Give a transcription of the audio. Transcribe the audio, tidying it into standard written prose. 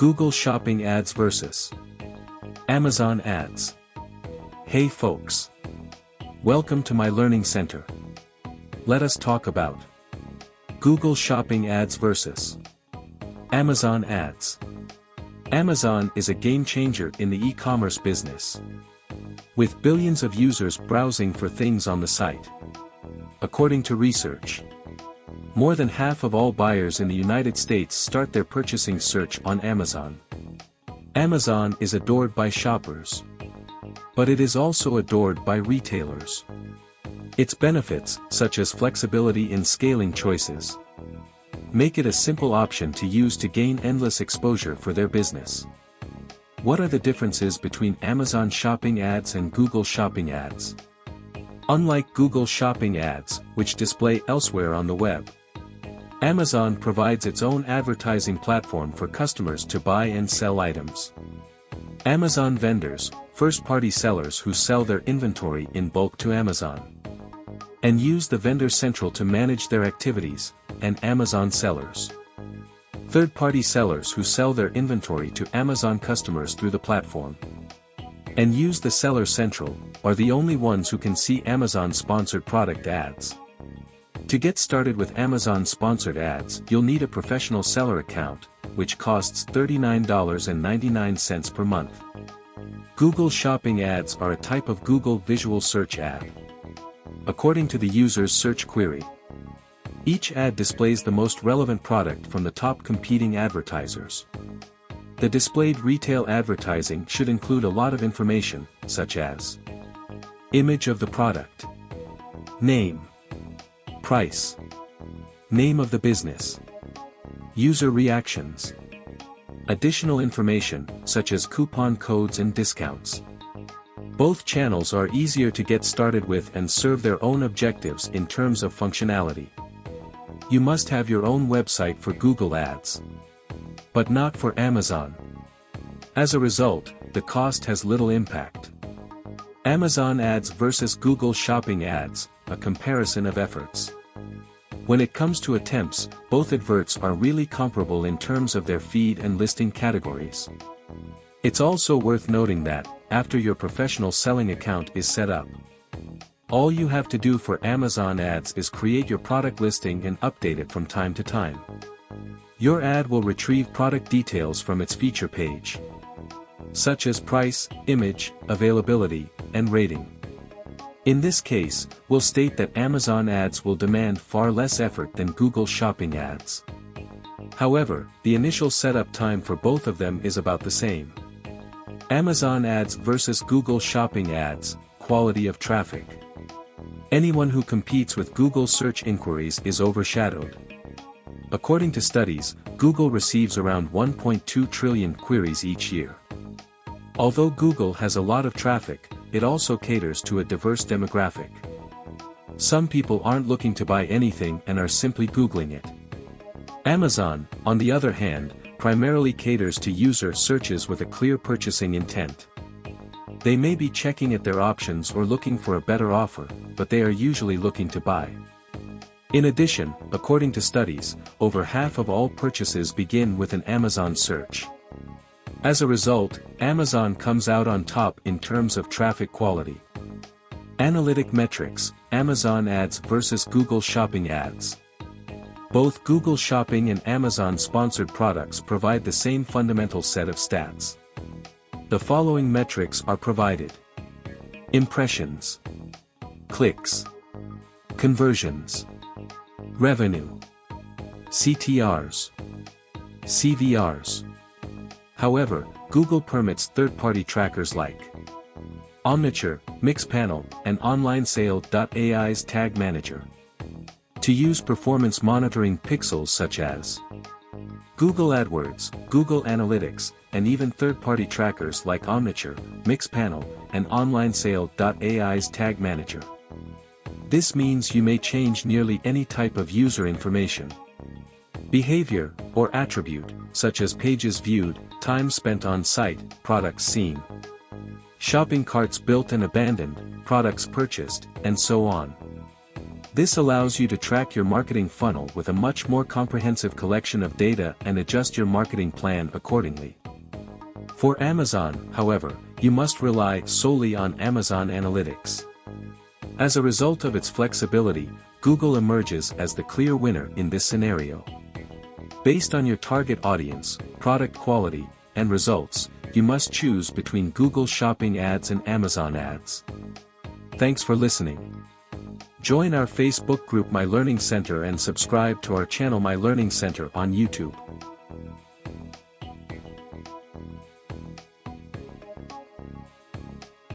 Google Shopping Ads versus Amazon Ads. Hey folks! Welcome to my learning center. Let us talk about Google Shopping Ads versus Amazon Ads. Amazon is a game changer in the e-commerce business, with billions of users browsing for things on the site. According to research, more than half of all buyers in the United States start their purchasing search on Amazon. Amazon is adored by shoppers, but it is also adored by retailers. Its benefits, such as flexibility in scaling choices, make it a simple option to use to gain endless exposure for their business. What are the differences between Amazon Shopping Ads and Google Shopping Ads? Unlike Google Shopping Ads, which display elsewhere on the web, Amazon provides its own advertising platform for customers to buy and sell items. Amazon vendors, first-party sellers who sell their inventory in bulk to Amazon, and use the Vendor Central to manage their activities, and Amazon sellers, third-party sellers who sell their inventory to Amazon customers through the platform, and use the Seller Central, are the only ones who can see Amazon-sponsored product ads. To get started with Amazon-sponsored ads, you'll need a professional seller account, which costs $39.99 per month. Google Shopping Ads are a type of Google visual search ad. According to the user's search query, each ad displays the most relevant product from the top competing advertisers. The displayed retail advertising should include a lot of information, such as image of the product, name, price, name of the business, user reactions, additional information, such as coupon codes and discounts. Both channels are easier to get started with and serve their own objectives in terms of functionality. You must have your own website for Google Ads, but not for Amazon. As a result, the cost has little impact. Amazon Ads versus Google Shopping Ads, a comparison of efforts. When it comes to attempts, both adverts are really comparable in terms of their feed and listing categories. It's also worth noting that, after your professional selling account is set up, all you have to do for Amazon Ads is create your product listing and update it from time to time. Your ad will retrieve product details from its feature page, such as price, image, availability, and rating. In this case, we'll state that Amazon Ads will demand far less effort than Google Shopping Ads. However, the initial setup time for both of them is about the same. Amazon Ads versus Google Shopping Ads, quality of traffic. Anyone who competes with Google search inquiries is overshadowed. According to studies, Google receives around 1.2 trillion queries each year. Although Google has a lot of traffic, it also caters to a diverse demographic. Some people aren't looking to buy anything and are simply Googling it. Amazon, on the other hand, primarily caters to user searches with a clear purchasing intent. They may be checking at their options or looking for a better offer, but they are usually looking to buy. In addition, according to studies, over half of all purchases begin with an Amazon search. As a result, Amazon comes out on top in terms of traffic quality. Analytic Metrics, Amazon Ads versus Google Shopping Ads. Both Google Shopping and Amazon sponsored products provide the same fundamental set of stats. The following metrics are provided: impressions, clicks, conversions, revenue, CTRs, CVRs. However, Google permits third-party trackers like Omniture, Mixpanel, and OnlineSale.ai's Tag Manager to use performance monitoring pixels such as Google AdWords, Google Analytics, and even third-party trackers like Omniture, Mixpanel, and OnlineSale.ai's Tag Manager. This means you may change nearly any type of user information, behavior, or attribute, such as pages viewed, time spent on site, products seen, shopping carts built and abandoned, products purchased, and so on. This allows you to track your marketing funnel with a much more comprehensive collection of data and adjust your marketing plan accordingly. For Amazon, however, you must rely solely on Amazon Analytics. As a result of its flexibility, Google emerges as the clear winner in this scenario. Based on your target audience, product quality, and results, you must choose between Google Shopping ads and Amazon ads. Thanks for listening. Join our Facebook group My Learning Center and subscribe to our channel My Learning Center on YouTube.